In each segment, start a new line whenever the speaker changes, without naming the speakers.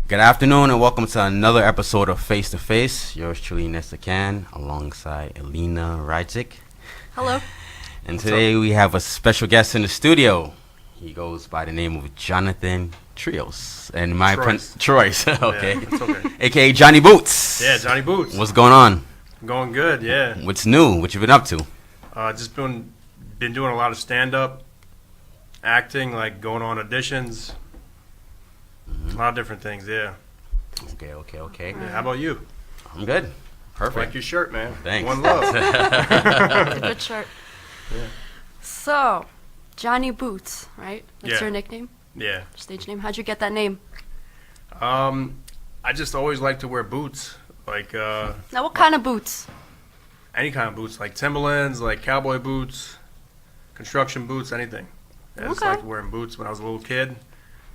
Good afternoon and welcome to another episode of Face to Face. Yours truly, Nesta Cann, alongside Elena Rajcik.
Hello.
And today we have a special guest in the studio. He goes by the name of Jonathan Troise. And my Troise. Okay.
Yeah, okay.
AKA Johnny Boots.
Yeah, Johnny Boots.
What's going on?
Going good, yeah.
What's new? What you been up to?
Just been doing a lot of stand-up, acting, like going on auditions. A lot of different things, yeah.
Okay.
Yeah, how about you?
I'm good. Perfect.
Like your shirt, man.
Thanks.
One love.
It's a good shirt.
Yeah.
So, Johnny Boots, right? That's
Yeah.
your nickname?
Yeah.
Stage name? How'd you get that name?
I just always like to wear boots. Like,
Now, what kind of boots?
any kind of boots. Like Timberlands, like cowboy boots, construction boots, anything. I just
Okay.
liked wearing boots when I was a little kid.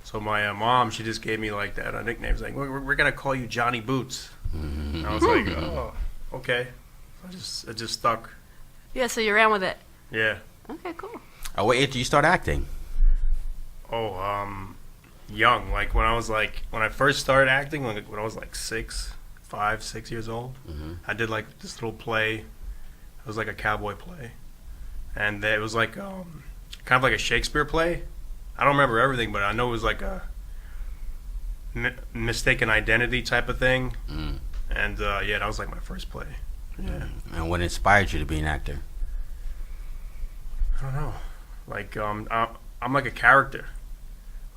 So my mom, she just gave me like that nickname. It's like, we're going to call you Johnny Boots. And I was like, oh, okay. It just stuck.
Yeah, so you ran with it.
Yeah.
Okay, cool.
At what age did you start acting?
Young. Like when I first started acting, like when I was like 6 years old, I did like this little play. It was like a cowboy play. And it was like kind of like a Shakespeare play. I don't remember everything, but I know it was like a mistaken identity type of thing. And yeah, that was like my first play. Yeah.
And what inspired you to be an actor?
I don't know. Like I'm like a character.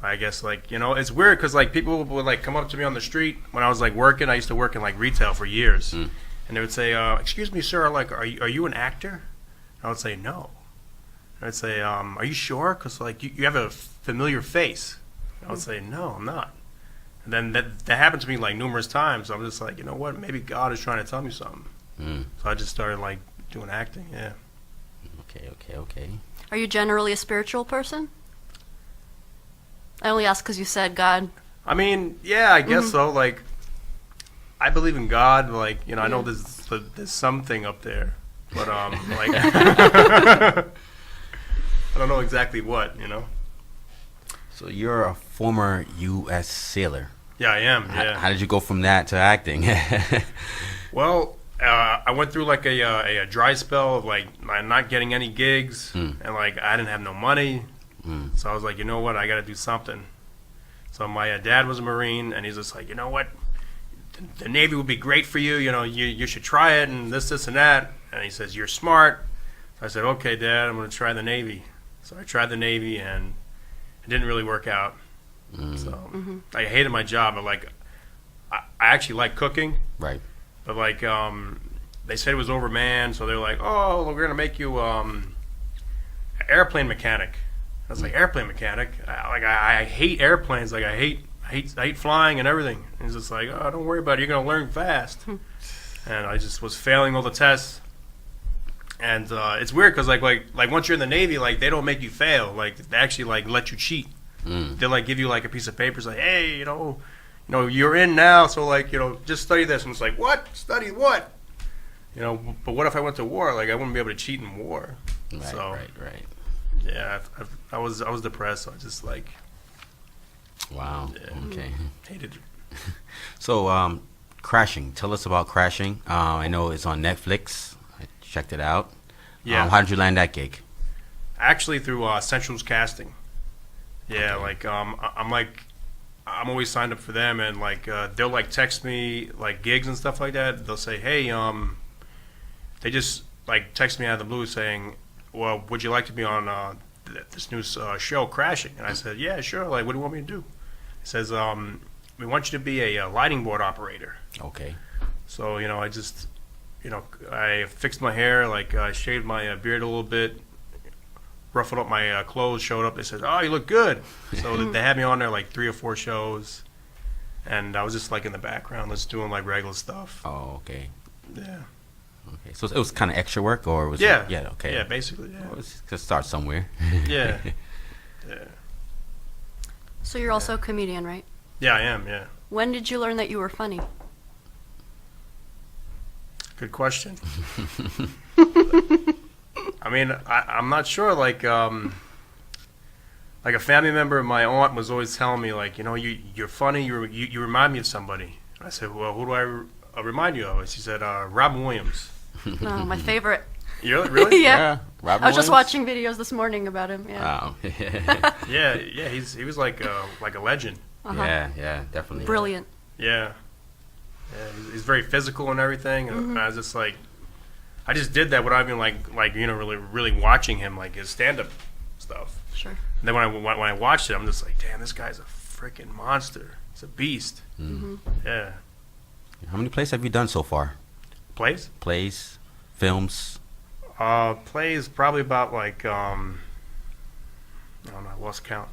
I guess, like, you know, it's weird because like people would like come up to me on the street when I was like working. I used to work in like retail for years, and they would say, "Excuse me, sir, like, are you an actor?" I would say no. I'd say, "Are you sure? Because like you have a familiar face." I would say, "No, I'm not." And then that happened to me like numerous times. So I'm just like, you know what? Maybe God is trying to tell me something. So I just started like doing acting. Yeah.
Okay.
Are you generally a spiritual person? I only ask because you said God.
I mean, yeah, I guess so. Like, I believe in God. Like, you know, I know there's something up there, but like, I don't know exactly what. You know.
So you're a former U.S. sailor.
Yeah, I am. Yeah.
How did you go from that to acting?
Well, I went through like a dry spell of like not getting any gigs, and like I didn't have no money. So I was like, you know what, I got to do something. So my dad was a Marine, and he's just like, you know what, the Navy would be great for you. You know, you should try it, and this, and that. And he says, you're smart. So I said, okay, Dad, I'm going to try the Navy. So I tried the Navy, and it didn't really work out. So I hated my job. But like, I actually like cooking.
Right.
But like, they said it was overmanned, so they're like, oh, we're going to make you an airplane mechanic. I was like, airplane mechanic? I hate airplanes. Like, I hate flying and everything. And he's just like, oh, don't worry about it. You're going to learn fast. And I just was failing all the tests. And it's weird because, like once you're in the Navy, like, they don't make you fail. Like, they actually, like, let you cheat. They'll, like, give you, like, a piece of paper. It's like, hey, you know, you're in now, so, like, you know, just study this. And it's like, what? Study what? You know, but what if I went to war? Like, I wouldn't be able to cheat in war.
Right.
Yeah, I was depressed, so I just like.
Wow.
Yeah,
okay.
Hated it.
So, Crashing. Tell us about Crashing. I know it's on Netflix. I checked it out.
Yeah.
How did you land that gig?
Actually, through Central's casting. Yeah,
Okay.
like I'm always signed up for them, and like they'll like text me like gigs and stuff like that. They'll say, hey, they just like text me out of the blue saying, well, would you like to be on this new show, Crashing? And I said, yeah, sure. Like, what do you want me to do? He says, we want you to be a lighting board operator.
Okay.
So, you know, I just, you know, I fixed my hair, like I shaved my beard a little bit, ruffled up my clothes, showed up. They said, oh, you look good. So they had me on there like 3 or 4 shows. And I was just like in the background, just doing like regular stuff.
Oh, okay.
Yeah.
Okay. So it was kind of extra work, or was
Yeah.
it? Yeah. Okay.
Yeah, basically, yeah.
Well, let's just start somewhere.
Yeah. Yeah.
So you're also a comedian, right?
Yeah, I am, yeah.
When did you learn that you were funny?
Good question. I mean, I'm not sure. Like, like a family member of my aunt was always telling me, like, you're funny. You remind me of somebody. I said, well, who do I remind you of? She said, Robin Williams.
Oh, my favorite.
Really?
Yeah.
Robin
I was just
Williams?
watching videos this morning about him. Yeah.
Wow.
Yeah. He was like a legend.
Uh-huh.
Yeah, definitely.
Brilliant.
Yeah. He's very physical and everything. And I was just like, I just did that without even really watching him, like his stand-up stuff.
Sure.
And then when I watched it, I'm just like, damn, this guy's a freaking monster. He's a beast. Yeah.
How many plays have you done so far?
Plays?
Plays, films.
Plays probably about like I don't know, I lost count.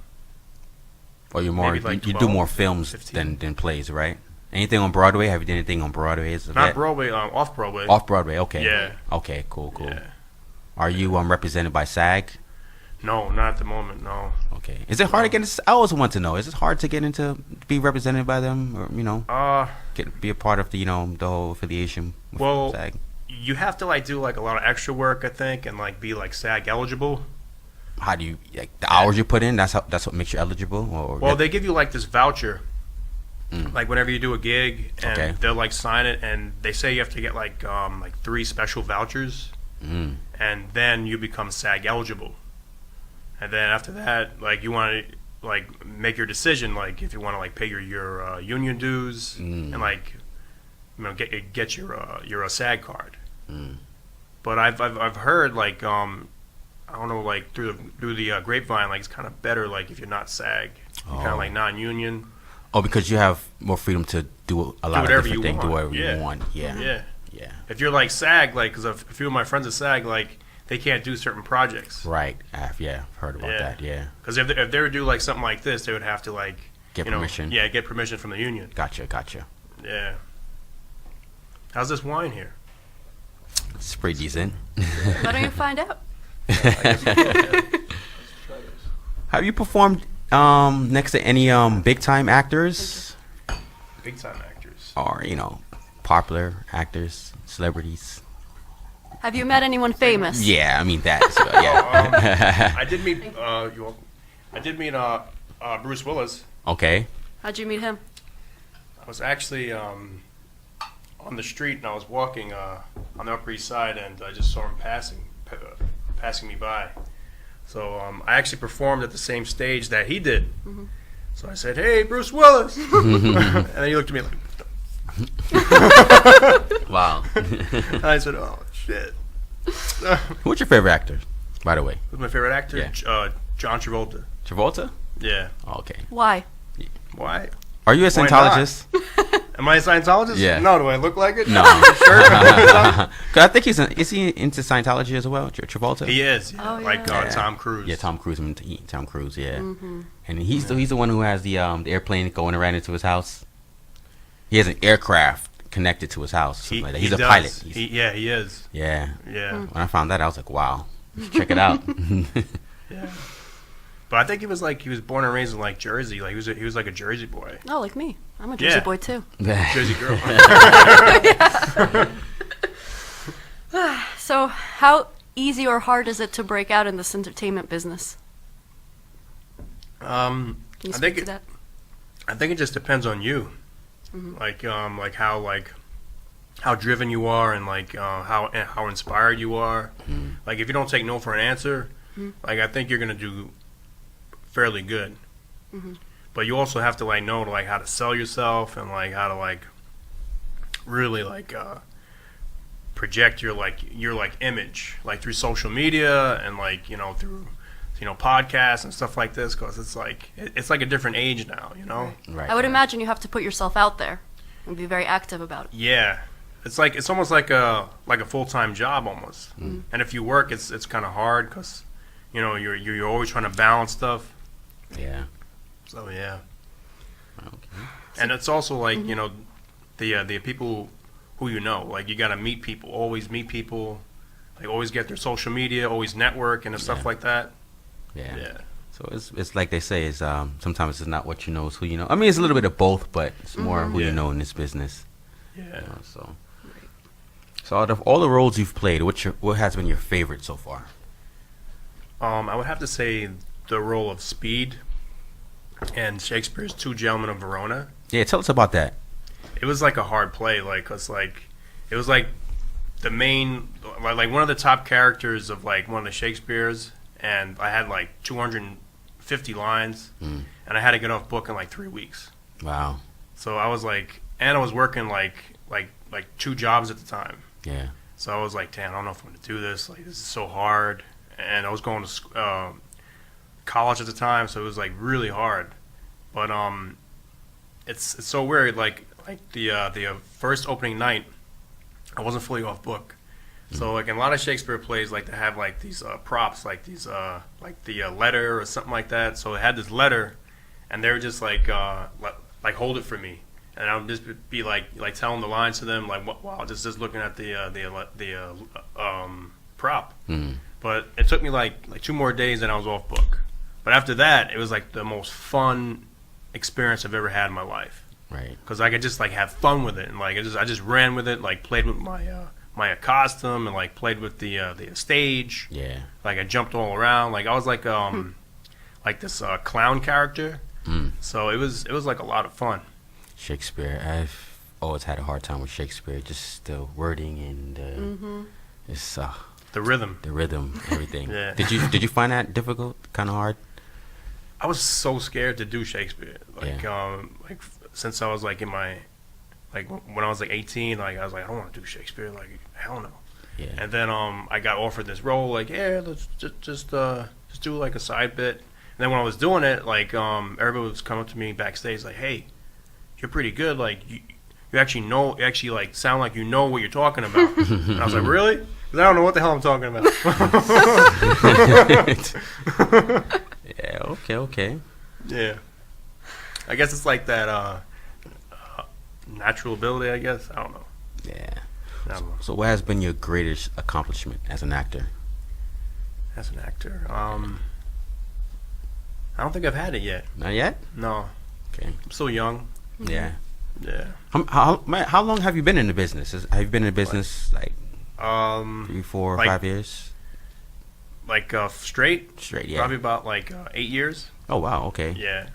Or you're more
Maybe like
you do
12,
more films
15.
than plays, right? Anything on Broadway? Have you done anything on Broadway?
Not Broadway, off Broadway.
Off Broadway, okay.
Yeah.
Okay, cool.
Yeah.
Are you represented by SAG?
No, not at the moment. No.
Okay. Is it hard to get into? I always want to know. Is it hard to get into, be represented by them, or be a part of the the whole affiliation with SAG?
You have to like do like a lot of extra work, I think, and like be like SAG eligible.
How do you the hours you put in? That's what makes you eligible. Or
They give you like this voucher, like whenever you do a gig, and they'll like sign it, and they say you have to get like 3 special vouchers, and then you become SAG eligible. And then after that, like you want to like make your decision, like if you want to like pay your union dues and like get your SAG card. But I've heard like I don't know, like through the grapevine, like it's kind of better like if you're not SAG, you're kind of like non-union.
Oh, because you have more freedom to do a lot of different things, do whatever you want. Yeah.
If you're like SAG, like because a few of my friends are SAG, like they can't do certain projects.
Right. I've heard about that. Yeah.
Because if they would do like something like this, they would have to like
get permission.
Get permission from the union.
Gotcha.
Yeah. How's this wine here?
It's pretty decent.
Why don't you find out?
Have you performed next to any big time actors?
Big time actors.
Or popular actors, celebrities?
Have you met anyone famous?
Yeah, I mean that. So, yeah.
I did meet Bruce Willis.
Okay.
How'd you meet him?
I was actually on the street and I was walking on the Upper East Side and I just saw him passing me by. So I actually performed at the same stage that he did. So I said, "Hey, Bruce Willis," and then he looked at me like,
wow.
I said, "Oh shit."
Who's your favorite actor, by the way?
Who's my favorite actor?
Yeah.
John Travolta.
Travolta?
Yeah.
Oh, okay.
Why?
Why?
Are you a Scientologist?
Am I a Scientologist?
Yeah.
No. Do I look like it?
No.
Sure.
Cause I think is he into Scientology as well, Travolta?
He is.
Oh, yeah.
Like Tom Cruise.
Yeah, Tom Cruise. Tom Cruise. Yeah. And he's the one who has the airplane going right into his house. He has an aircraft connected to his house. Something like that. He's a pilot.
He is.
Yeah.
Yeah.
When I found that, I was like, wow. Check it out.
Yeah. But I think he was born and raised in like Jersey. Like he was like a Jersey boy.
Oh, like me. I'm a Jersey boy too.
Jersey girl.
So, how easy or hard is it to break out in this entertainment business?
Can
you speak to that?
I think it just depends on you. Like how driven you are and like how inspired you are. Like if you don't take no for an answer, like I think you're gonna do fairly good. But you also have to like know like how to sell yourself and like how to like really like project your image like through social media and like through podcasts and stuff like this, because it's like a different age now,
Right.
I would imagine you have to put yourself out there and be very active about it.
Yeah, it's almost like a full-time job almost. And if you work, it's kind of hard because you're always trying to balance stuff.
Yeah.
So yeah.
Okay.
And it's also like the people who like you got to meet people, always meet people, like always get their social media, always network and stuff like that.
Yeah.
Yeah.
So it's like they say, is sometimes it's not what you know, it's who you know. I mean, it's a little bit of both, but it's more who you know in this business.
Yeah.
So out of all the roles you've played, what has been your favorite so far?
I would have to say the role of Speed in Shakespeare's Two Gentlemen of Verona.
Yeah, tell us about that.
It was like a hard play, like, 'cause like it was like the main, like one of the top characters of like one of the Shakespeare's, and I had like 250 lines, and I had to get off book in like 3 weeks.
Wow.
So I was like, and I was working like 2 jobs at the time.
Yeah.
So I was like, damn, I don't know if I'm gonna do this. Like, this is so hard. And I was going to college at the time, so it was like really hard. But it's so weird. Like the first opening night, I wasn't fully off book. So like in a lot of Shakespeare plays, like they have like these props, like these like the letter or something like that. So it had this letter, and they were just like hold it for me. And I would just be like telling the lines to them, like, wow, just looking at the prop. But it took me like 2 more days, and I was off book. But after that, it was like the most fun experience I've ever had in my life.
Right.
Because I could just like have fun with it, and like I just ran with it, like played with my costume, and like played with the stage.
Yeah.
Like I jumped all around, like I was like this clown character. So it was like a lot of fun.
Shakespeare. I've always had a hard time with Shakespeare. Just the wording and it's
The rhythm.
the rhythm, everything.
Yeah.
Did you find that difficult? Kind of hard.
I was so scared to do Shakespeare. Like since I was like in my when I was like 18, like I was like, I don't want to do Shakespeare. Like, hell no.
Yeah.
And then I got offered this role. Like, yeah, let's just do like a side bit. And then when I was doing it, like everybody was coming up to me backstage, like, hey, you're pretty good. Like you actually like sound like you know what you're talking about. And I was like, really? 'Cause I don't know what the hell I'm talking about.
Yeah. Okay.
Yeah. I guess it's like that natural ability, I guess. I don't know.
Yeah.
I don't know.
So what has been your greatest accomplishment as an actor?
As an actor, I don't think I've had it yet.
Not yet?
No.
Okay.
I'm still young.
Yeah.
Yeah.
How long have you been in the business? Have you been in the business like 3, 4,
like-
5 years?
Like straight?
Straight, yeah.
Probably about like 8 years.
Oh wow, okay.
Yeah.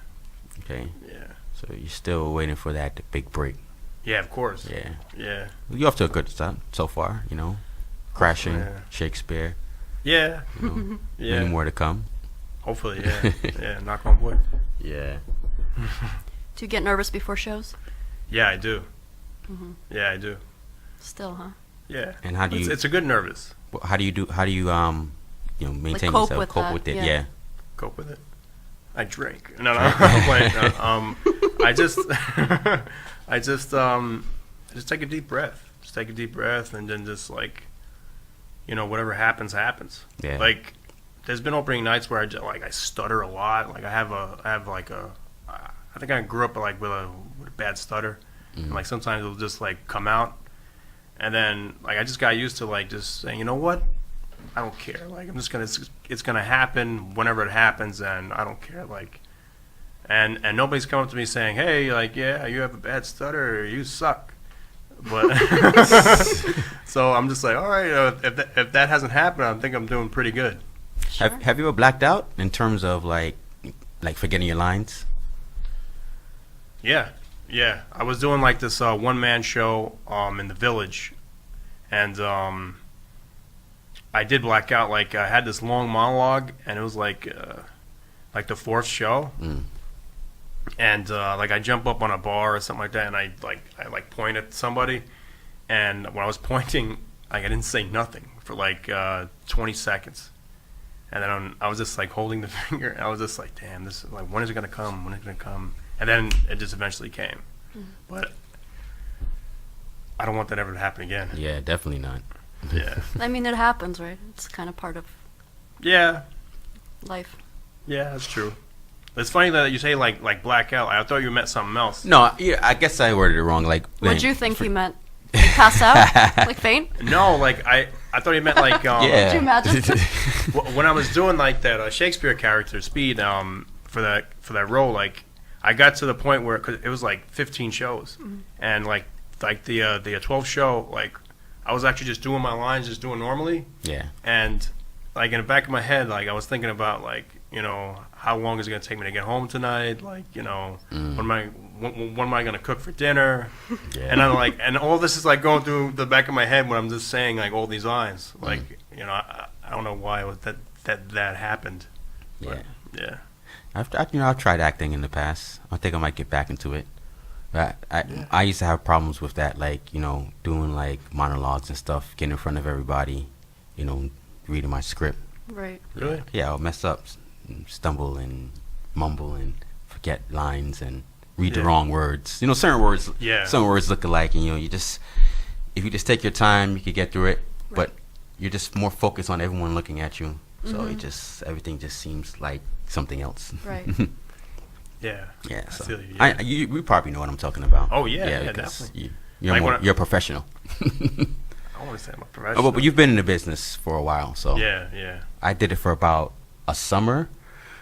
Okay.
Yeah.
So you're still waiting for that big break.
Yeah, of course.
Yeah.
Yeah.
You're off to a good start so far, Crashing,
Yeah.
Shakespeare,
Yeah.
many
Yeah.
more to come.
Hopefully, yeah. Yeah, knock on wood.
Yeah.
Do you get nervous before shows?
Yeah, I do. Yeah, I do.
Still, huh?
Yeah.
And how do you
It's a good nervous.
how do you maintain
cope
yourself,
with
cope
that,
with it?
yeah.
Yeah.
Cope with it. I drink. No. I'm playing. No, I just take a deep breath. Just take a deep breath, and then just like, whatever happens, happens.
Yeah.
Like, there's been opening nights where I stutter a lot. Like I think I grew up like with a bad stutter, and like sometimes it'll just like come out, and then like I just got used to like just saying, you know what, I don't care. Like it's gonna happen whenever it happens, and I don't care. Like, and nobody's come up to me saying, hey, like, yeah, you have a bad stutter, or you suck. But so I'm just like, all right, if that hasn't happened, I think I'm doing pretty good.
Sure.
Have you ever blacked out in terms of like forgetting your lines?
Yeah. I was doing like this one-man show in the Village, and I did black out. Like I had this long monologue, and it was like the 4th show, and like I jump up on a bar or something like that, and I point at somebody, and when I was pointing, I didn't say nothing for like 20 seconds. And then I was just like holding the finger, and I was just like, damn, this is like, when is it gonna come? When is it gonna come? And then it just eventually came. But I don't want that ever to happen again.
Yeah, definitely not.
Yeah.
I mean, it happens, right? It's kind of part of
Yeah.
life.
Yeah, that's true. It's funny that you say like blackout. I thought you meant something else.
No, yeah, I guess I worded it wrong. Like,
What'd you think he meant? Like pass out? Like faint?
No, like I thought you meant like
yeah.
Could you imagine?
when I was doing like that Shakespeare character Speed for that role, like I got to the point where, cause it was like 15 shows, and like the 12th show, like I was actually just doing my lines, just doing normally,
Yeah.
and like in the back of my head, like I was thinking about like you know, how long is it gonna take me to get home tonight? Like, you know, what am I gonna cook for dinner?
Yeah.
And I'm like, and all this is like going through the back of my head when I'm just saying like all these lines. Like, you know, I don't know why that happened.
Yeah.
But, yeah.
I've tried acting in the past. I think I might get back into it. But I used to have problems with that, like, you know, doing like monologues and stuff, getting in front of everybody, you know, reading my script.
Right.
Really?
Yeah, I'll mess up, stumble and mumble and forget lines and read the wrong words. You know, certain words look alike, and you know, if you just take your time, you could get through it.
Right.
But you're just more focused on everyone looking at you, so everything just seems like something else.
Right.
Yeah.
Yeah.
I
So
feel you, yeah.
you probably know what I'm talking about.
Oh, yeah,
because
definitely.
You're
Like
you're a professional.
I want to say I'm a professional.
Oh, but you've been in the business for a while, so
Yeah.
I did it for about a summer.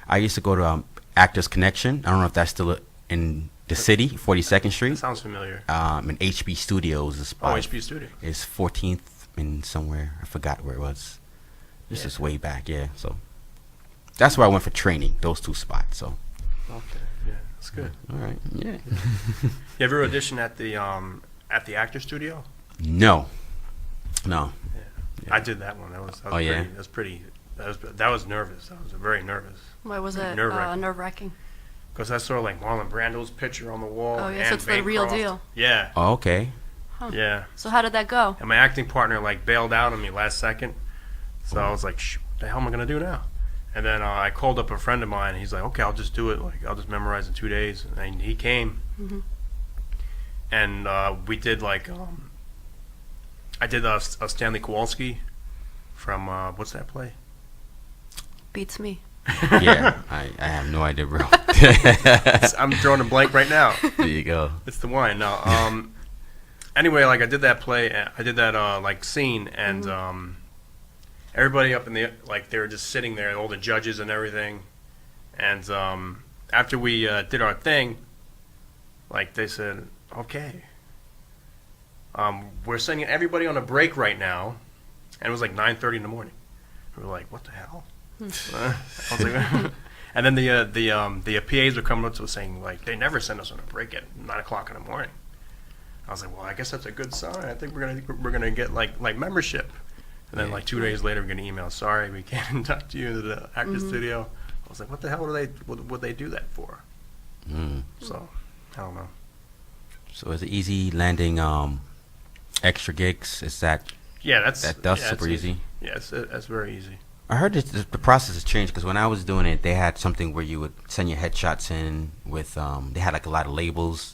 I used to go to Actors Connection. I don't know if that's still in the city, 42nd Street.
That sounds familiar.
In HB Studios is
Oh, HB Studio.
It's 14th in somewhere. I forgot where it was. This is way back, yeah. So that's where I went for training. Those two spots. So.
Okay. Yeah, that's good.
All right. Yeah.
You ever audition at the actor studio?
No.
Yeah. I did that one. That was that was nervous. I was very nervous.
Why was it
Nerve-wracking.
nerve-wracking?
Because I saw like Marlon Brando's picture on the wall.
Oh, yeah,
and
so it's the real
Bancroft.
deal.
Yeah.
Oh, okay.
Yeah.
So how did that go?
And my acting partner like bailed out on me last second. So I was like, what the hell am I going to do now? And then I called up a friend of mine. He's like, okay, I'll just do it. Like, I'll just memorize in 2 days. And he came. And we did like, I did a Stanley Kowalski from, what's that play?
Beats me.
Yeah, I have no idea, bro.
I'm drawing a blank right now.
There you go.
It's the wine. No. Anyway, like I did that play. I did that like scene, and everybody up in the like they were just sitting there, all the judges and everything. And after we did our thing, like they said, okay, we're sending everybody on a break right now, and it was like 9:30 in the morning. We were like, what the hell? I was like, and then the PAs were coming up to us saying like they never send us on a break at 9 o'clock in the morning. I was like, well, I guess that's a good sign. I think we're gonna get like membership. And then like 2 days later, we're getting email. Sorry, we can't induct you into the actor studio. I was like, what the hell would they do that for? So I don't know.
So is it easy landing extra gigs? Is that that's super easy?
Yeah, that's very easy.
I heard that the process has changed because when I was doing it, they had something where you would send your headshots in with they had like a lot of labels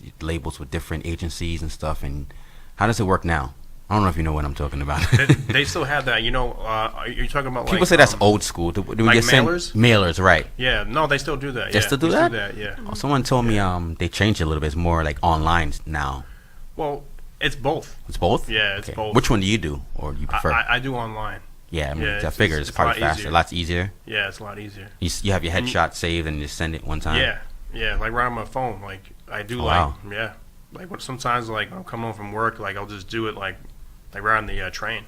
with different agencies and stuff. And how does it work now? I don't know if you know what I'm talking about.
They still have that, you know. Are you talking about
people
like,
say that's old school? Do we
like
just
mailers?
Mailers, right?
Yeah, no, they still do that.
They still do that?
Yeah.
Oh, someone told me they changed it a little bit. It's more like online now.
Well, it's both.
It's both.
Yeah, it's both.
Which one do you do, or do you prefer?
I do online.
Yeah, I mean,
Yeah,
I figure it's probably faster, lots easier.
Yeah, it's a lot easier.
You have your headshot saved and just send it one time.
Yeah, like right on my phone. Like I do,
wow.
like sometimes like I'm coming home from work, like I'll just do it like right on the train,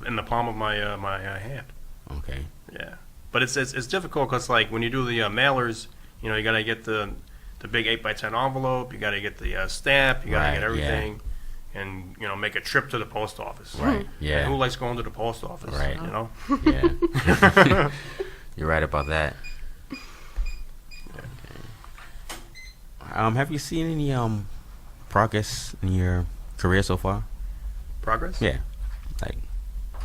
in the palm of my my hand.
Okay.
Yeah, but it's difficult because like when you do the mailers, you know, you gotta get the big 8x10 envelope, you gotta get the stamp, you gotta get everything. And, you know, make a trip to the post office.
Right. Yeah.
And who likes going to the post office?
Right.
You know.
Yeah. You're right about that. Okay. Have you seen any progress in your career so far?
Progress?
Yeah. Like.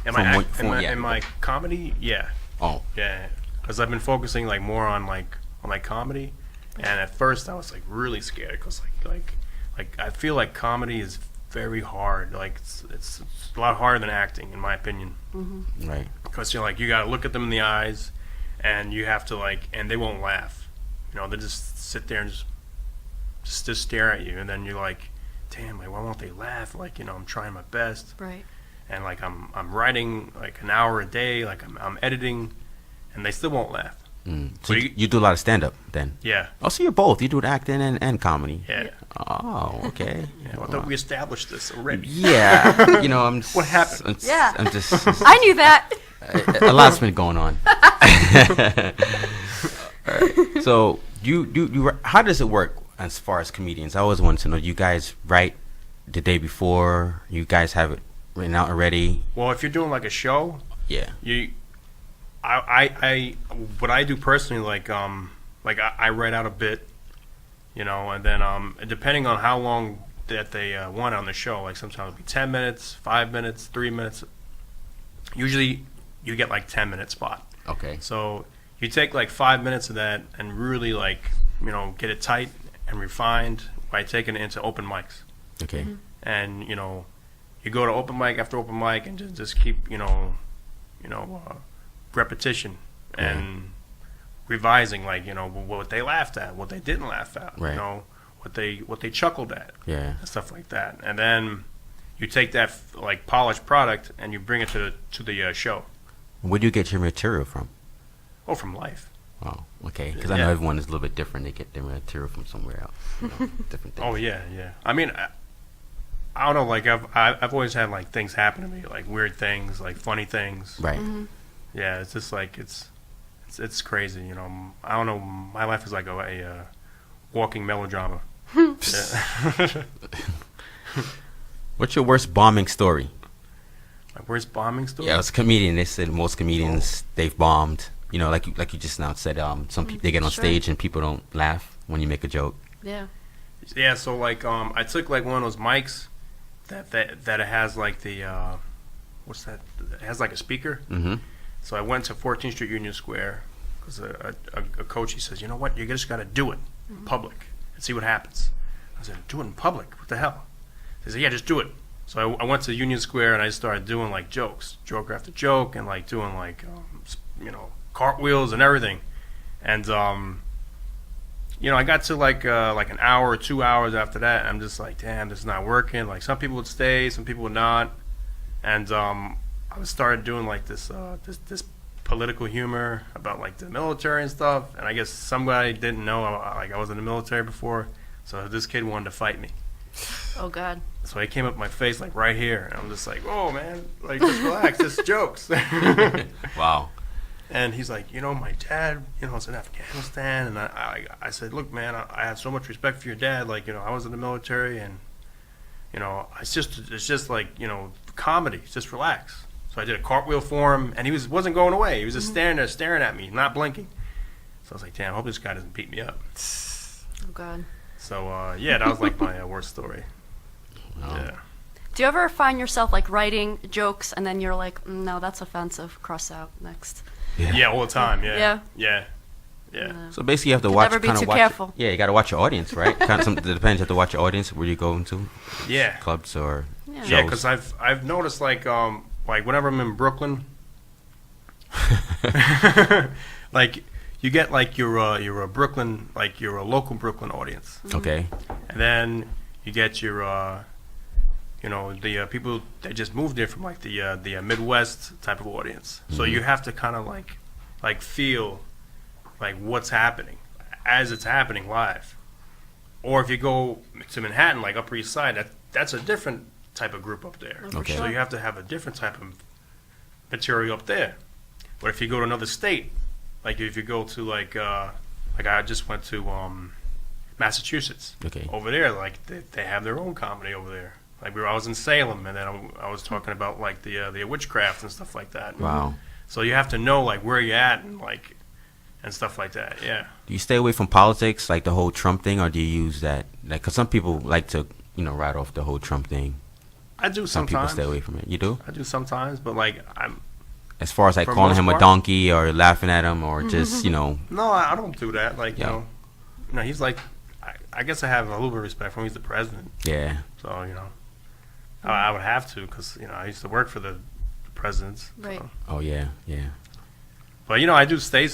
In my comedy? Yeah.
Oh.
Yeah. Because I've been focusing like more on like comedy, and at first I was like really scared because like I feel like comedy is very hard. Like it's a lot harder than acting, in my opinion.
Right.
Because you're like you gotta look at them in the eyes, and you have to like, and they won't laugh. You know, they just sit there and just stare at you, and then you're like, damn, like why won't they laugh? Like, you know, I'm trying my best.
Right.
And like I'm writing like an hour a day. Like I'm editing, and they still won't laugh.
So you do a lot of stand-up then?
Yeah.
Oh, so you're both. You do acting and comedy.
Yeah.
Oh, okay.
Yeah, well, I thought we established this already.
Yeah. You know, I'm just,
What happened?
I'm I knew that.
A lot's been going on. So how does it work as far as comedians? I always wanted to know. You guys write the day before. You guys have it written out already.
Well, if you're doing like a show,
Yeah.
I what I do personally, like I write out a bit, and then depending on how long that they want on the show, like sometimes it'll be 10 minutes, 5 minutes, 3 minutes. Usually, you get like 10-minute spot.
Okay.
So you take like 5 minutes of that and really get it tight and refined by taking it into open mics.
Okay.
And you go to open mic after open mic and just keep repetition and revising, what they laughed at, what they didn't laugh at,
Right.
what they chuckled at,
Yeah.
and stuff like that. And then you take that polished product and you bring it to the show.
Where do you get your material from?
Oh, from life.
Oh, okay. Because I know
Yeah.
everyone is a little bit different. They get their material from somewhere else. Different things.
Oh yeah. I mean, I don't know. Like I've always had like things happen to me, like weird things, like funny things.
Right.
Yeah, it's just like it's crazy. I don't know. My life is like a walking melodrama. Yeah.
What's your worst bombing story?
My worst bombing story?
Yeah, as a comedian, they said most comedians they've bombed. Like you just now said, some people they get on
Sure.
stage and people don't laugh when you make a joke.
Yeah.
Yeah, so I took like one of those mics that it has like the what's that? It has like a speaker.
Mm-hmm.
So I went to 14th Street Union Square because a coach, he says, you know what, you just got to do it in public and see what happens. I said, do it in public? What the hell? He said, yeah, just do it. So I went to Union Square and I started doing like jokes, joke after joke, and like doing like cartwheels and everything. And I got to like an hour or 2 hours after that, and I'm just like, damn, this is not working. Like some people would stay, some people would not. And I started doing like this political humor about like the military and stuff. And I guess somebody didn't know I was in the military before, so this kid wanted to fight me.
Oh God.
So he came up my face like right here, and I'm just like, oh man, like just relax, just jokes.
Wow.
And he's like, my dad, is in Afghanistan, and I said, look, man, I have so much respect for your dad. Like, I was in the military, and it's just like comedy. Just relax. So I did a cartwheel for him, and he wasn't going away. He was just standing there, staring at me, not blinking. So I was like, damn, I hope this guy doesn't beat me up.
Oh God.
So yeah, that was like my worst story.
Wow.
Yeah.
Do you ever find yourself like writing jokes and then you're like, no, that's offensive. Cross out. Next.
Yeah, all the time. Yeah.
Yeah.
Yeah.
So basically, you have to
Can
watch.
never be
Kind of
too
watch.
careful.
Yeah, you got to watch your audience, right? It depends. You have to watch your audience. Where you go into
Yeah.
clubs or
Yeah.
shows.
Yeah, because I've noticed like whenever I'm in Brooklyn, like you get like your Brooklyn, like your local Brooklyn audience,
Okay.
and then you get your the people that just moved there from like the Midwest type of audience. So you have to kind of like feel like what's happening as it's happening live. Or if you go to Manhattan, like Upper East Side, that's a different type of group up there.
Okay.
So you have to have a different type of material up there. But if you go to another state, like if you go to like I just went to Massachusetts.
Okay.
Over there, like they have their own comedy over there. Like I was in Salem, and then I was talking about like the witchcraft and stuff like that.
Wow.
So you have to know like where you're at and stuff like that. Yeah.
Do you stay away from politics, like the whole Trump thing, or do you use that? Like, because some people like to, write off the whole Trump thing.
I do
Some people
sometimes.
stay away from it. You do?
I do sometimes, but like
As far as like
For
calling
most
him a
part?
donkey or laughing at him or just,
no, I don't do that. Like
Yeah.
he's like, I guess I have a little bit of respect for him. He's the president,
yeah.
so I would have to because I used to work for the presidents.
Right.
So.
Oh yeah, yeah.
But I do say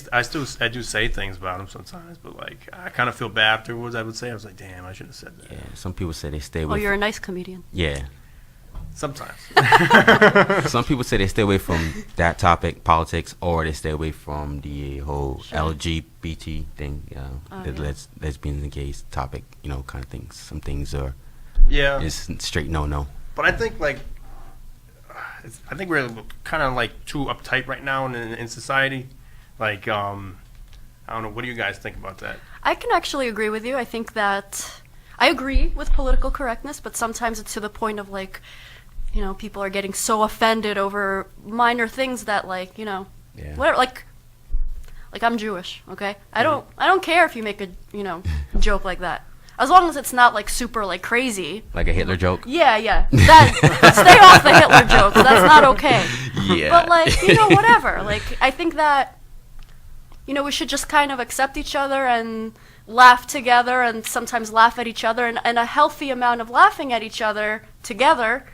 things about him sometimes. But like I kind of feel bad afterwards. I would say I was like, damn, I should have said that.
Yeah. Some people say they stay
Oh,
away.
you're a nice comedian.
Yeah.
Sometimes.
Some people say they stay away from that topic, politics, or they stay away from the whole
Sure.
LGBT thing,
Oh,
the
yeah.
lesbians and gays topic, kind of things. Some things are
Yeah.
it's straight no.
But I think like I think we're kind of like too uptight right now in society. Like I I don't know. What do you guys think about that?
I can actually agree with you. I think that I agree with political correctness, but sometimes it's to the point of like, you know, people are getting so offended over minor things that like, you know,
Yeah.
whatever. Like I'm Jewish, okay? I don't care if you make a, you know, joke like that, as long as it's not like super like crazy.
Like a Hitler joke.
Yeah. That stay off the Hitler jokes. That's not okay.
Yeah.
But like, you know, whatever. Like I think that, you know, we should just kind of accept each other and laugh together and sometimes laugh at each other and a healthy amount of laughing at each other together.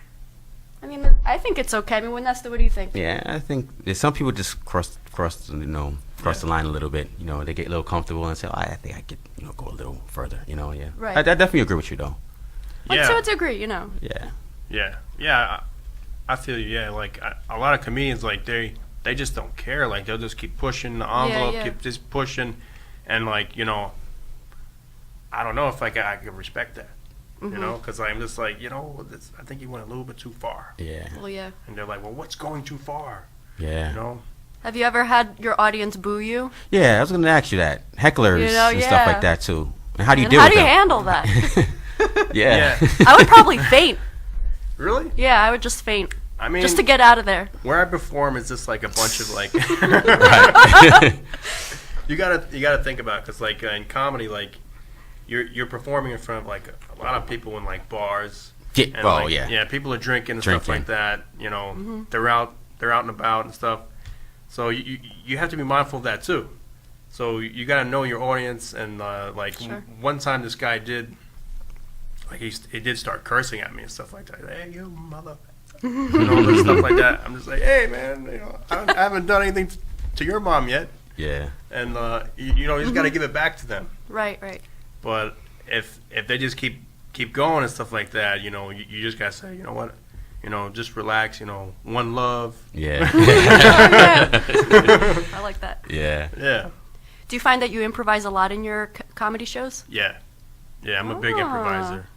I mean, I think it's okay. I mean, Nesta, what do you think?
Yeah, I think some people just cross the line a little bit. You know, they get a little comfortable and say, oh, I think I could, you know, go a little further. You know, yeah.
Right.
I definitely agree with you though.
Like
Yeah.
to a degree, you know.
Yeah.
Yeah. I feel you. Yeah, like a lot of comedians, like they just don't care. Like they'll just keep pushing the envelope,
yeah.
keep just pushing, and like, you know, I don't know if I could respect that. You know, because I'm just like, you know, I think you went a little bit too far.
Yeah.
Well, yeah.
And they're like, well, what's going too far?
Yeah.
You know?
Have you ever had your audience boo you?
Yeah, I was gonna ask you that. Hecklers
You know,
and
yeah.
stuff like that too. And how do you
And
deal
how
with
do you
them?
handle that?
Yeah.
I would probably faint.
Really?
Yeah, I would just faint.
I mean,
Just to get out of there.
where I perform is just like a bunch of like.
Right.
You gotta think about it, because like in comedy, like you're performing in front of like a lot of people in like bars.
Yeah.
And,
Oh
like,
yeah.
Yeah, people are drinking and stuff like that. You know, they're out and about and stuff. So you have to be mindful of that too. So you got to know your audience, and like
Sure.
one time this guy did, like he did start cursing at me and stuff like that. Hey, you mother, and all this stuff like that. I'm just like, hey man, you know, I haven't done anything to your mom yet,
Yeah.
and you know, you just got to give it back to them.
Right.
But if they just keep going and stuff like that, you know, you just gotta say, you know what, you know, just relax, you know, one love.
Yeah.
I like that.
Yeah.
Yeah,
Do you find that you improvise a lot in your comedy shows?
yeah, I'm a big
Ah.
improviser.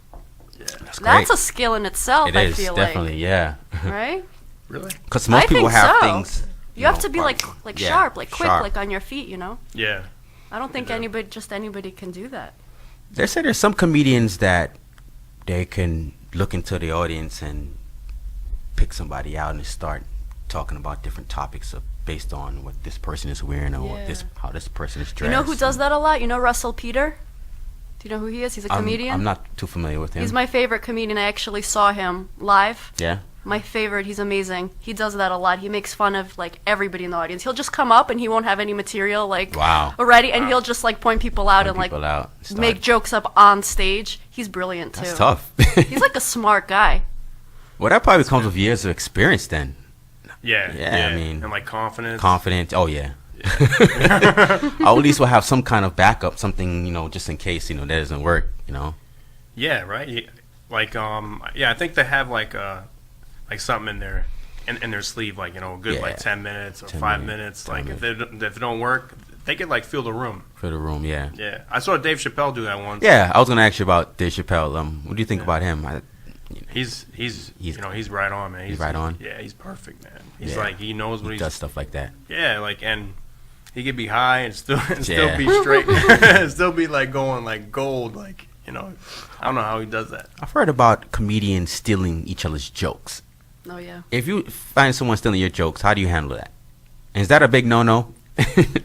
Yeah,
That's
That's
great.
a skill in itself,
It
I
is
feel
definitely, yeah.
like. Right?
really?
Because most
I
people
think
have
so.
things.
You have
know,
to be like
yeah,
sharp, like quick,
sharp.
like on your feet, you know?
Yeah,
I don't think
Yeah.
anybody can do that.
They say there's some comedians that they can look into the audience and pick somebody out and start talking about different topics based on what this person is wearing or what
Yeah.
how this person is dressed.
You know who does that a lot? You know Russell Peter? Do you know who he is? He's a comedian.
I'm not too familiar with him.
He's my favorite comedian. I actually saw him live.
Yeah.
My favorite. He's amazing. He does that a lot. He makes fun of like everybody in the audience. He'll just come up and he won't have any material like
Wow.
already, and he'll just like point people out
Point
and like
people out, start-
make jokes up on stage. He's brilliant too.
That's tough.
He's like a smart guy.
Well, that probably comes with years of experience then.
yeah,
Yeah, I mean,
and like confidence.
Confident. Oh yeah. I at least will have some kind of backup, something, you know, just in case, you know, that doesn't work, you know.
Yeah, right. Like yeah, I think they have like something in their in their sleeve, like, you know, a good
Yeah.
like 10 minutes or
10
5
minutes,
minutes.
10
Like if it don't work, they could like fill the room.
For the room, yeah.
Yeah, I saw Dave Chappelle do that once.
Yeah, I was gonna ask you about Dave Chappelle. What do you think
Yeah.
about him?
He's you know, he's right on, man.
He's right on?
Yeah, he's perfect, man. He's
Yeah.
like, he knows what
He
he's
does stuff like that.
Yeah, like, and he could be high and still
Yeah.
be straight, still be like going like gold, like, you know. I don't know how he does that.
I've heard about comedians stealing each other's jokes.
Oh yeah.
If you find someone stealing your jokes, how do you handle that? Is that a big no-no?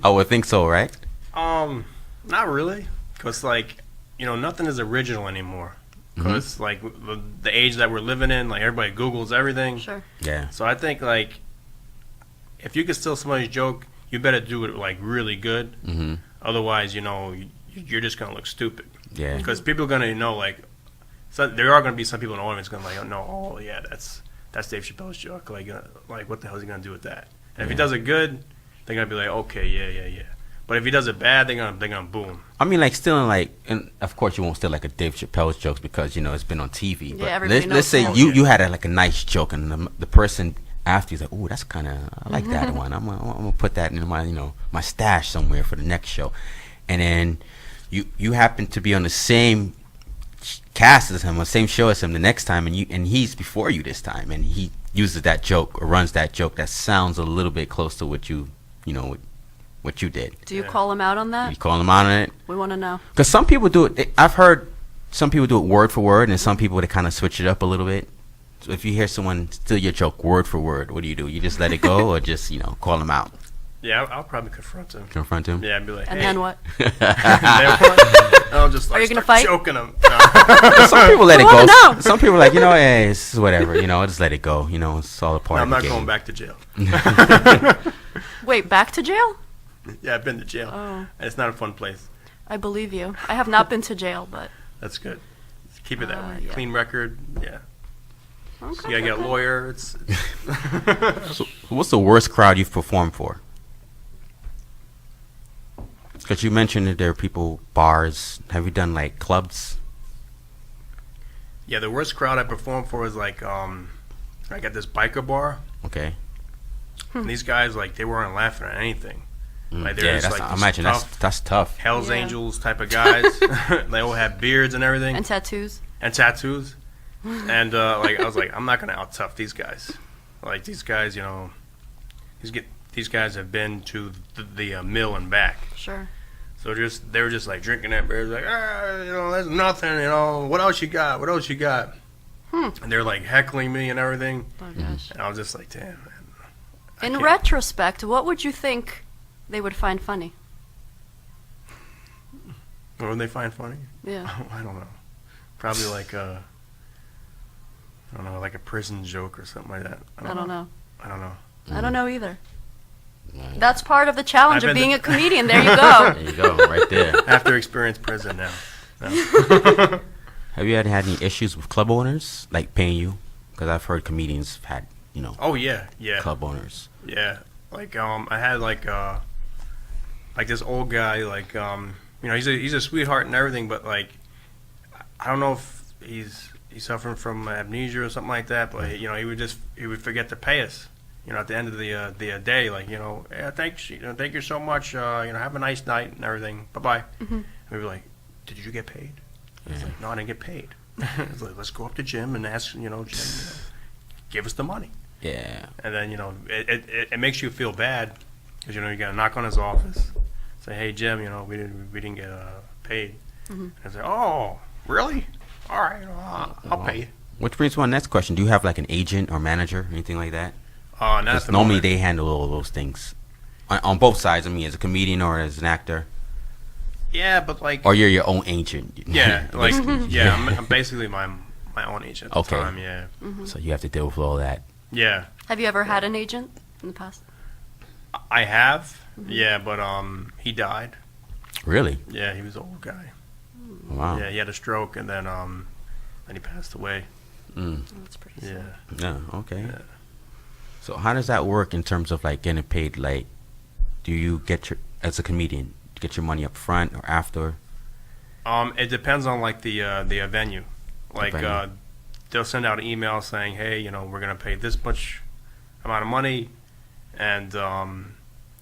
I would think so, right?
Not really, cause like, you know, nothing is original anymore. Cause like the age that we're living in, like everybody Googles everything.
Sure.
Yeah.
So I think like, if you could steal somebody's joke, you better do it like really good.
Mm-hmm.
Otherwise, you know, you're just gonna look stupid.
Yeah.
Because people are gonna know, like, so there are gonna be some people in the audience gonna like, oh no, oh yeah, that's Dave Chappelle's joke. Like what the hell is he gonna do with that? And if he
Yeah.
does it good, they're gonna be like, okay, yeah. But if he does it bad, they're gonna boom.
I mean, like stealing, like, and of course you won't steal like a Dave Chappelle's jokes because, you know, it's been on TV.
Yeah,
But
everybody
let's say
knows
you had like a nice joke, and the person after you's like, "Ooh, that's kind of, I like that one. I'm gonna put that in my, you know, my stash somewhere for the next show." And then you happen to be on the same cast as him, or same show as him the next time, and he's before you this time, and he uses that joke or runs that joke that sounds a little bit close to what you know what you did.
Do you call them out on that?
You call them out on it?
We want to know.
Because some people do it. I've heard some people do it word for word, and some people, they kind of switch it up a little bit. So if you hear someone steal your joke word for word, what do? You just let it go, or just, call them out?
Yeah, I'll probably confront him.
Confront him?
Yeah, I'd be like,
And
hey.
then what?
I'll just
Are you gonna
start
fight?
choking him. No.
Some people let it
I
go.
wanna know.
Some people are like, hey, this is whatever. Just let it go. It's all a part
I'm
of the
not
game.
going back to jail.
Wait, back to jail?
Yeah, I've been to jail.
Oh.
And it's not a fun place.
I believe you. I have not been to jail, but
That's good. Keep it that way.
yeah.
Clean record. Yeah.
okay.
You gotta get a
okay.
lawyer. It's
So what's the worst crowd you've performed for? Because you mentioned that there are people, bars. Have you done like clubs?
Yeah, the worst crowd I performed for was like I got this biker bar,
Okay.
and these guys like they weren't laughing at anything. Like they're
Yeah,
just
that's,
like
I
these
imagine
tough
that's tough.
Hell's
Yeah.
Angels type of guys. They all have beards and everything
And tattoos.
and tattoos. And like I was like, I'm not gonna out tough these guys. Like these guys, these guys have been to the mill and back.
Sure.
So they were just like drinking that beer, like there's nothing, what else you got? What else you got? And they're like heckling me and everything,
Oh gosh.
and I was just like, damn, man. I
In
can't-
retrospect, what would you think they would find funny?
What would they find funny?
Yeah.
I don't know. Probably like I don't know, like a prison joke or something like that.
I don't know.
I don't know.
I don't know either.
Right.
That's part of the challenge
I've
of
been
being
to-
a comedian. There you go.
There you go, right there.
I have to experience prison now. No.
Have you had any issues with club owners, like paying you? Because I've heard comedians have had,
Oh yeah, yeah.
club owners.
Yeah, like I had like this old guy, like he's a sweetheart and everything, but like I don't know if he's suffering from amnesia or something like that, but he would forget to pay us, at the end of the day, like yeah, thanks, thank you so much, have a nice night and everything, bye bye.
Mm-hmm.
We were like, did you get paid? It's
Yeah.
like, no, I didn't get paid. It's like, let's go up to Jim and ask, Jim, give us the money.
Yeah.
And then, it makes you feel bad because, you got to knock on his office, say, hey, Jim, we didn't get paid.
Mhm.
And say, oh, really? All right, I'll pay you.
Which brings me to my next question. Do you have like an agent or manager, anything like that?
Not at
Because
the
normally
moment.
they handle all those things. On both sides, I mean, as a comedian or as an actor.
Yeah, but like,
Or you're your own agent.
yeah, like,
Basically.
yeah, I'm basically my own agent at the
Okay.
time, yeah.
So you have to deal with all that.
Yeah,
Have you ever had an agent in the past?
I have, yeah, but he died.
Really?
Yeah, he was an old guy.
Wow.
Yeah, he had a stroke, and then he passed away.
Mm.
Oh, that's pretty sad.
Yeah.
Yeah, okay.
Yeah.
So how does that work in terms of like getting paid? Like, do you get as a comedian, get your money up front or after?
It depends on like the venue. Like
venue.
they'll send out an email saying, hey, we're gonna pay this much amount of money, and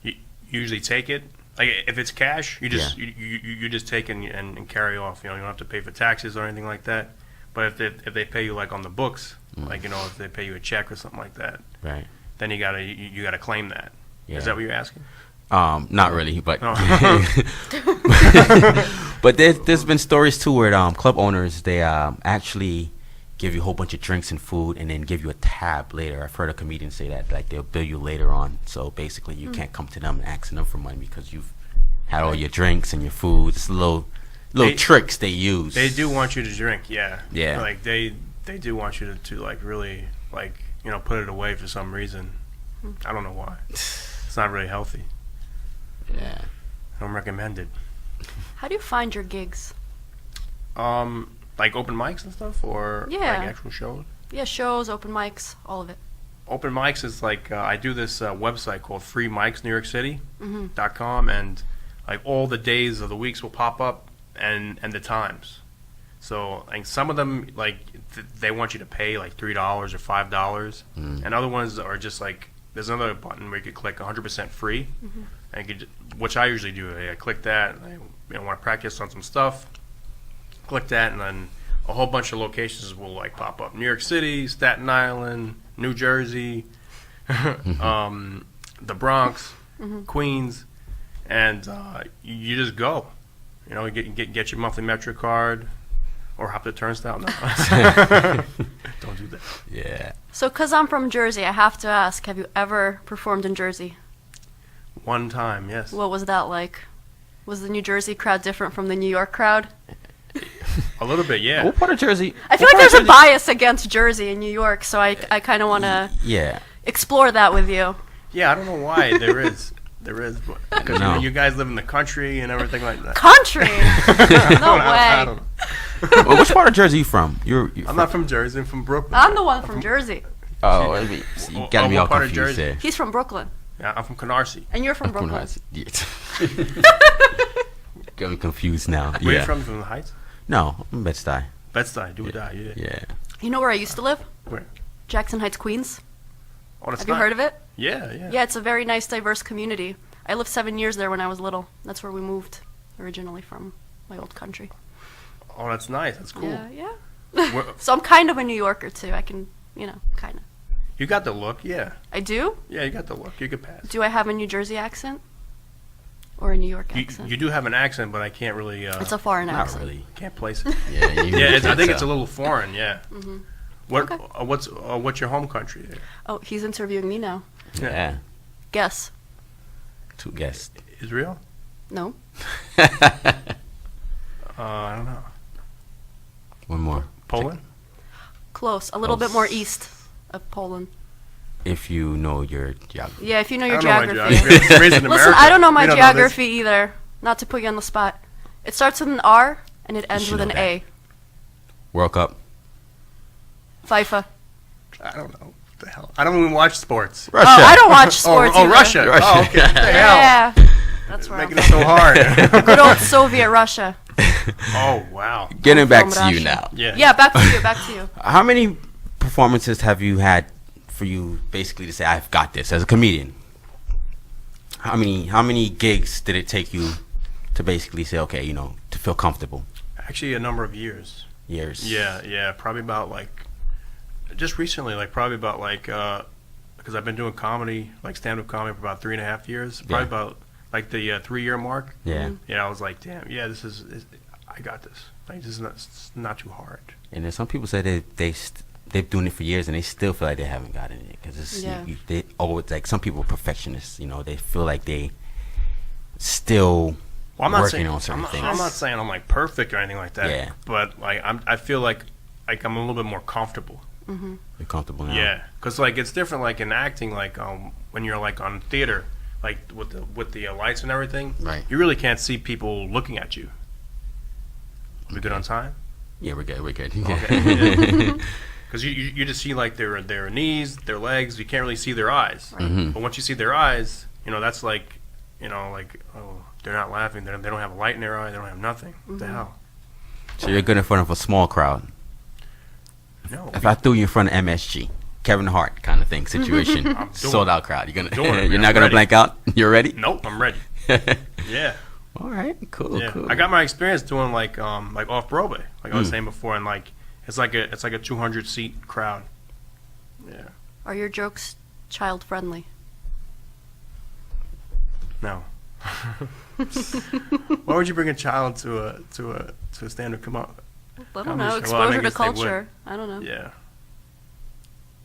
you usually take it. Like if it's cash, you just you just take and carry off. You don't have to pay for taxes or anything like that. But if they pay you like on the books, like if they pay you a check or something like that,
Right.
then you gotta claim that.
Yeah.
Is that what you're asking?
Not really, but
No.
but there's been stories too where club owners, they actually give you a whole bunch of drinks and food and then give you a tab later. I've heard a comedian say that, like they'll bill you later on. So basically, you can't come to them and ask them for money because you've had all your drinks and your food. It's little tricks they use.
They do want you to drink, yeah.
Yeah.
Like they do want you to like really like put it away for some reason. I don't know why. It's not really healthy.
Yeah.
I don't recommend it.
How do you find your gigs?
Like open mics and stuff, or
Yeah.
like actual shows.
Yeah, shows, open mics, all of it.
Open mics is like I do this website called freemicsnewyorkcity.com, and like all the days of the weeks will pop up and the times. So like some of them like they want you to pay like $3 or $5, and other ones are just like there's another button where you could click 100% free, and you could, which I usually do. I click that, and I want to practice on some stuff. Click that, and then a whole bunch of locations will like pop up: New York City, Staten Island, New Jersey, the Bronx, Queens, and you just go. You know, get your monthly Metro card, or hop the turnstile. No, don't do that.
Yeah.
So, because I'm from Jersey, I have to ask, have you ever performed in Jersey?
One time, yes.
What was that like? Was the New Jersey crowd different from the New York crowd?
A little bit, yeah.
What part of Jersey?
I feel like there's a bias against Jersey and New York, so I kind of want to
Yeah.
explore that with you.
Yeah, I don't know why there is. There is, because
No.
you guys live in the country and everything like that.
Country? No
I
way.
don't know.
Well, which part of Jersey you from? You're
I'm not from Jersey. I'm from Brooklyn.
I'm the one from Jersey.
Oh, you got me all
what part of
confused
Jersey?
there.
He's from Brooklyn.
Yeah, I'm from Canarsie.
And you're from
From
Brooklyn.
Heights. Yeah. Got me confused now.
Where
Yeah.
you from? From the Heights?
No, I'm Bed-Stuy.
Bed-Stuy. Do or die. Yeah.
Yeah.
You know where I used to live?
Where?
Jackson Heights, Queens.
Oh, that's
Have you heard of it?
Yeah, yeah.
Yeah, it's a very nice, diverse community. I lived 7 years there when I was little. That's where we moved originally from, my old country.
Oh, that's nice. That's cool.
Yeah, yeah.
Where-
So I'm kind of a New Yorker, too. I can, kind of.
You got the look, yeah.
I do?
Yeah, you got the look. You could pass.
Do I have a New Jersey accent? Or a New York accent?
You do have an accent, but I can't really.
It's a foreign
Not
accent.
really.
Can't place it.
Yeah. You
Yeah, I
can't
think it's a
tell.
little foreign. Yeah.
Mm-hmm.
What?
Okay.
What's your home country there?
Oh, he's interviewing me now.
Yeah.
Guess.
Two guests.
Israel?
No?
I don't know.
One more.
Poland?
Close. A little
Close.
bit more east of Poland.
If you know your geography.
Yeah, if you know
I
your
don't know my
geography.
geography. I was raised in
Listen,
America.
I don't know my
We don't know this.
geography either. Not to put you on the spot. It starts with an R and it ends
should
with
know
an
that.
A.
World Cup.
FIFA.
I don't know. What the hell? I don't even watch sports.
Russia.
Oh, I don't watch sports
oh,
either.
Russia.
Russia.
Oh, okay. What the hell?
Yeah. That's where I'm
Making it so hard.
Good old Soviet Russia.
Oh, wow.
Getting
I'm
back
from
to you
Russia.
now.
Yeah.
Yeah, back to you, back to you.
How many performances have you had for you basically to say I've got this as a comedian? How many gigs did it take you to basically say okay, to feel comfortable?
Actually, a number of years.
Years.
Yeah. Probably about just recently, probably about because I've been doing comedy, stand-up comedy for about 3.5 years. Probably
Yeah.
about the 3-year mark.
Yeah.
Yeah, I was like, damn, yeah, I got this. This is it's not too hard.
And then some people say they've doing it for years and they still feel like they haven't gotten it because it's
Yeah.
they always like some people are perfectionists. They feel like they still
Well, I'm not
working
saying
on certain things.
I'm not saying I'm perfect or anything like that.
Yeah.
But I feel like I'm a little bit more comfortable.
You're comfortable now.
Yeah, because it's different. In acting, when you're on theater, with the lights and everything.
Right.
You really can't see people looking at you. We good on time?
Yeah, we're good. We're good.
Okay. Because you just see their knees, their legs. You can't really see their eyes.
Mhm.
But once you see their eyes, that's oh, they're not laughing. They don't have a light in their eye. They don't have nothing. What the hell?
So you're good in front of a small crowd.
No.
If I threw you in front of MSG, Kevin Hart kind of thing situation,
I'm doing
sold
it.
out crowd, you're
Doing it,
you're
man.
not
I'm
gonna
ready.
blank out. You're ready.
Nope. I'm ready. Yeah.
All right. Cool.
Yeah.
Cool.
I got my experience doing off Broadway, I was saying before, and it's like a 200-seat crowd. Yeah.
Are your jokes child friendly?
No. Why would you bring a child to a stand-up come up?
I don't
I'm
know.
just- well, I
Exposure to
guess they would.
culture. I don't know.
Yeah.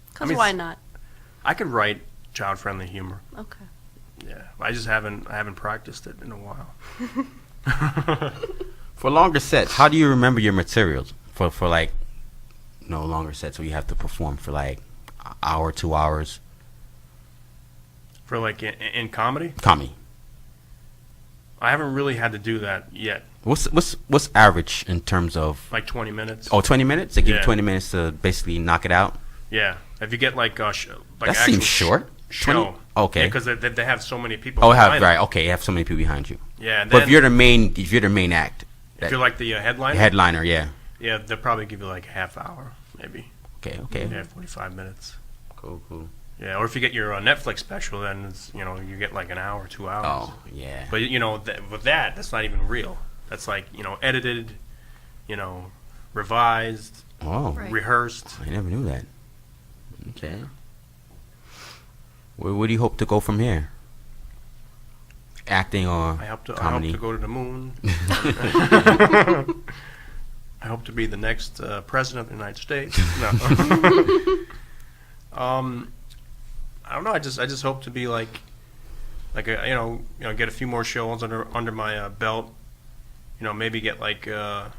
Because
I mean,
why not?
I could write child-friendly humor.
Okay.
Yeah. I just haven't practiced it in a while.
For longer sets, how do you remember your materials? For longer sets where you have to perform for an hour, 2 hours.
For in comedy,
Comedy.
I haven't really had to do that yet.
What's average in terms of
20 minutes.
20 minutes? They give you
Yeah.
20 minutes to basically knock it out.
Yeah. If you get
That
actual
seems short.
show.
20? Okay.
Because they have so many people.
Oh,
behind them.
okay. You have so many people behind you.
Yeah. And
But
then
if you're the main act,
if you're the headliner.
the headliner, yeah.
Yeah, they'll probably give you a half hour, maybe.
Okay.
Yeah, 45 minutes.
Cool.
Yeah, or if you get your Netflix special, then it's, you get an hour, 2 hours.
Oh, yeah.
But with that's not even real. That's edited, revised,
Oh,
Right.
rehearsed.
I never knew that. Okay. Where do you hope to go from here? acting or
I hope to
comedy?
go to the moon. I hope to be the next president of the United States. No. I don't know. I just hope to be like a, get a few more shows under my belt. Maybe get like a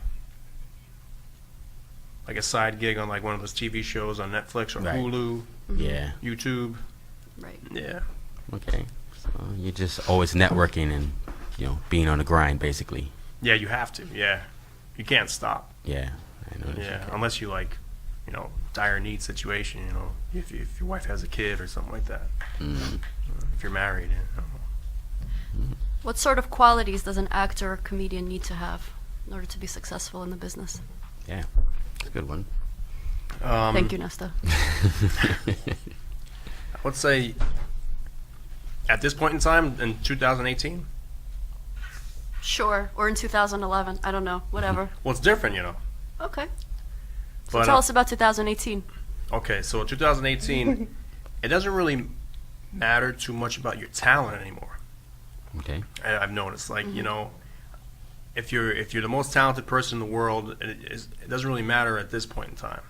side gig on like one of those TV shows on Netflix or
Right.
Hulu,
Yeah.
YouTube.
Right.
Yeah.
Okay. So you're just always networking and being on the grind, basically.
Yeah, you have to. Yeah, you can't stop.
Yeah. I know.
Yeah, unless you like, dire need situation. If your wife has a kid or something like that.
Mm.
If you're married.
What sort of qualities does an actor or comedian need to have in order to be successful in the business?
Yeah. It's a good one.
Thank you, Nesta.
I would say at this point in time in 2018.
Sure. Or in 2011. I don't know. Whatever.
Well, it's different,
Okay. So
But
tell us about 2018.
okay, so 2018, it doesn't really matter too much about your talent anymore.
Okay.
I've noticed, like if you're the most talented person in the world, it doesn't really matter at this point in time.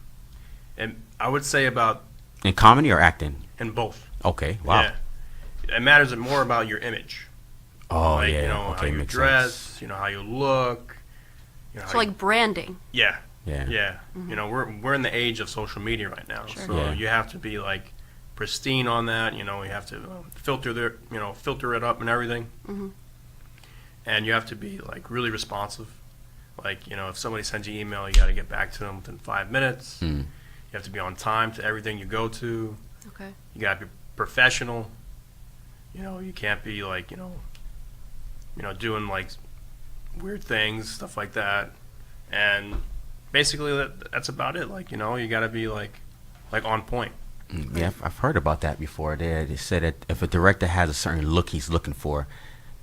And I would say about
In comedy or acting?
in both.
Okay. Wow.
Yeah, it matters more about your image.
Oh,
Like,
yeah.
how
Okay,
you
makes
dress,
sense.
how you look. How
So like branding.
yeah,
Yeah.
yeah. We're in the age of social media right now,
Sure.
so
Yeah.
you have to be like pristine on that. You have to filter it up and everything.
Mhm.
And you have to be like really responsive. Like if somebody sends you an email, you got to get back to them within 5 minutes.
Mm.
You have to be on time to everything you go to.
Okay.
You got to be professional. You can't be like doing like weird things, stuff like that. And basically that's about it. Like you got to be like on point.
Yeah, I've heard about that before. They said that if a director has a certain look he's looking for,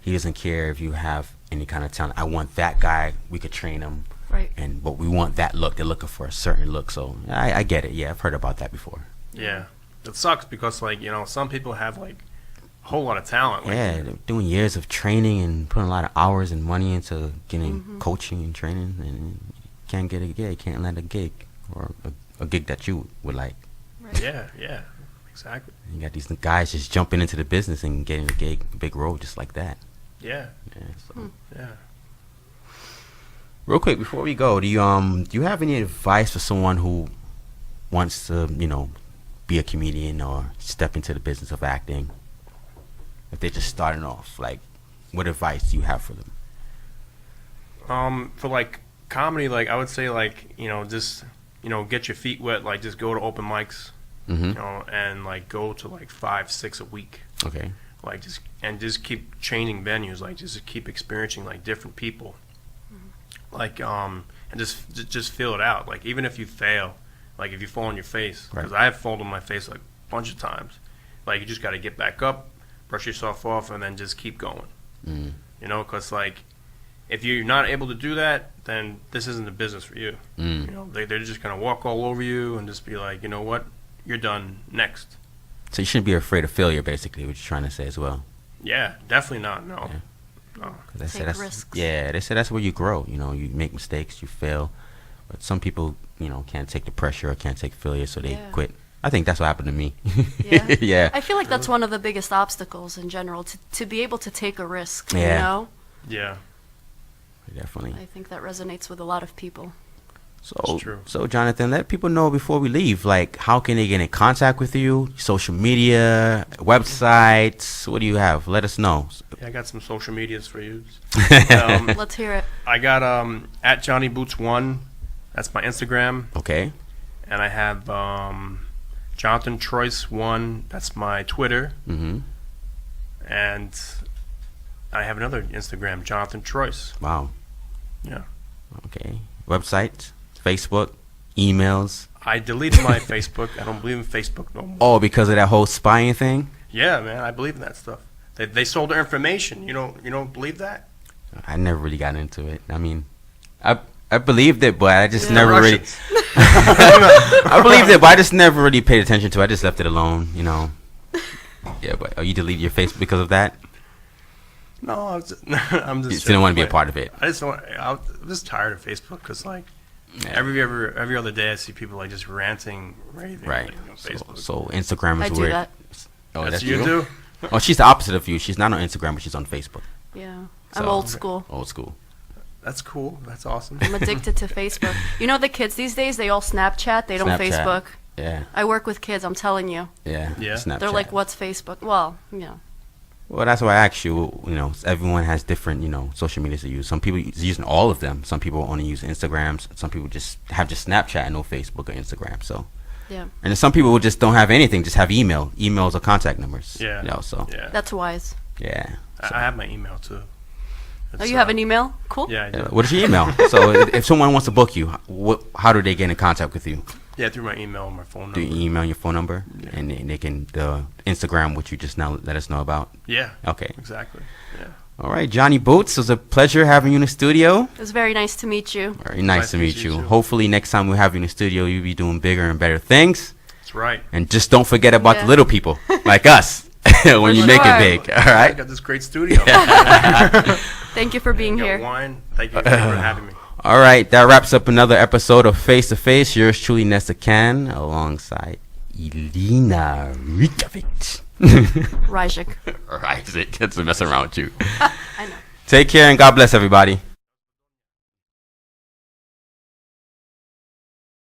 he doesn't care if you have any kind of talent. I want that guy. We could train him.
Right.
But we want that look. They're looking for a certain look. So I get it. Yeah, I've heard about that before.
Yeah, it sucks because like some people have like a whole lot of talent. Like,
Yeah, they're doing years of training and putting a lot of hours and money into getting coaching and training, and you can't get a gig. Can't land a gig or a gig that you would like.
Right.
Yeah, exactly.
You got these guys just jumping into the business and getting a gig, big role just like that.
Yeah,
Yeah. So.
yeah.
Real quick before we go, do you have any advice for someone who wants to be a comedian or step into the business of acting? If they're just starting off, like, what advice do you have for them?
For like comedy, like I would say like just get your feet wet. Like just go to open mics,
Mm-hmm.
and like go to like 5-6 a week.
Okay.
Like just keep changing venues. Like just keep experiencing like different people. Like and just feel it out. Like even if you fail, like if you fall on your face, because
Right.
I have fallen on my face like a bunch of times. Like you just got to get back up, brush yourself off, and then just keep going.
Mm.
Because like if you're not able to do that, then this isn't the business for you.
Mm.
They're just gonna walk all over you and just be like, you know what, you're done. Next.
So you shouldn't be afraid of failure, basically, what you're trying to say as well.
Yeah, definitely not. No.
Yeah.
No.
'Cause they say
Take
that's,
risks.
Yeah, they say that's where you grow. You make mistakes, you fail. But some people, can't take the pressure or can't take failure, so they
Yeah.
quit. I think that's what happened to me.
Yeah.
Yeah.
I feel like that's one of the biggest obstacles in general, to be able to take a risk,
Yeah.
you know?
Yeah.
Definitely.
I think that resonates with a lot of people.
So,
It's true.
so Jonathan, let people know before we leave, like, how can they get in contact with you? Social media, websites, what do you have? Let us know.
Yeah, I got some social medias for you.
Let's hear it.
I got at Johnny Boots 1. That's my Instagram,
Okay.
and I have Jonathan Troise 1. That's my Twitter,
Mm-hmm.
and I have another Instagram, Jonathan Troise.
Wow.
Yeah.
Okay. Website, Facebook, emails.
I deleted my Facebook. I don't believe in Facebook no more.
Oh, because of that whole spying thing?
Yeah, man, I believe in that stuff. They sold their information. You don't believe that?
I never really got into it. I mean, I believed it, but I just
Yeah.
never really.
Russians.
I believed it, but I just never really paid attention to it. I just left it alone, Yeah, but you deleted your Facebook because of that?
No, I'm just.
You didn't want to be a part of it.
I just don't. I'm just tired of Facebook because like
Yeah.
every other day I see people like just ranting, raving,
Right.
like, on Facebook.
So Instagram
I
is
do
weird.
that.
Oh,
That's you do.
Oh, she's the opposite of you. She's not on Instagram, but she's on Facebook.
Yeah. I'm
So-
old school.
Old school.
That's cool. That's awesome.
I'm addicted to Facebook. You know the kids these days, they all Snapchat, they don't
Snapchat.
Facebook.
Yeah.
I work with kids, I'm telling you.
Yeah.
Yeah.
Snapchat.
They're like, what's Facebook? Well,
Well, that's why I asked you. You know, everyone has different, social medias to use. Some people using all of them. Some people only use Instagrams. Some people just have Snapchat and no Facebook or Instagram. So,
yeah.
and then some people who just don't have anything, just have emails or contact numbers.
Yeah.
So
Yeah.
That's wise.
yeah.
I have my email too.
Oh,
It's,
you have an email? Cool.
Yeah, I do.
Yeah. What is your email? So if someone wants to book you, how do they get in contact with you?
Yeah, through my email and my phone
Do
number.
you email your phone number,
Yeah.
and they can the Instagram, which you just now let us know about?
Yeah.
Okay.
Exactly. Yeah.
All right, Johnny Boots, it was a pleasure having you in the studio.
It was very nice to meet you.
Very nice to meet you. Hopefully, next time we have you in the studio, you'll be doing bigger and better things.
That's right.
And just don't forget about the
Yeah.
little people like us when you make it
sure.
big. All
I
right.
got this great studio.
Thank you for being
Got
here.
wine. Thank you for having me.
All right. That wraps up another episode of Face to Face. Yours truly, Nesta Cann, alongside Elena Rikovic.
Rajik.
All right. That's messing around with you.
I know.
Take care and God bless everybody.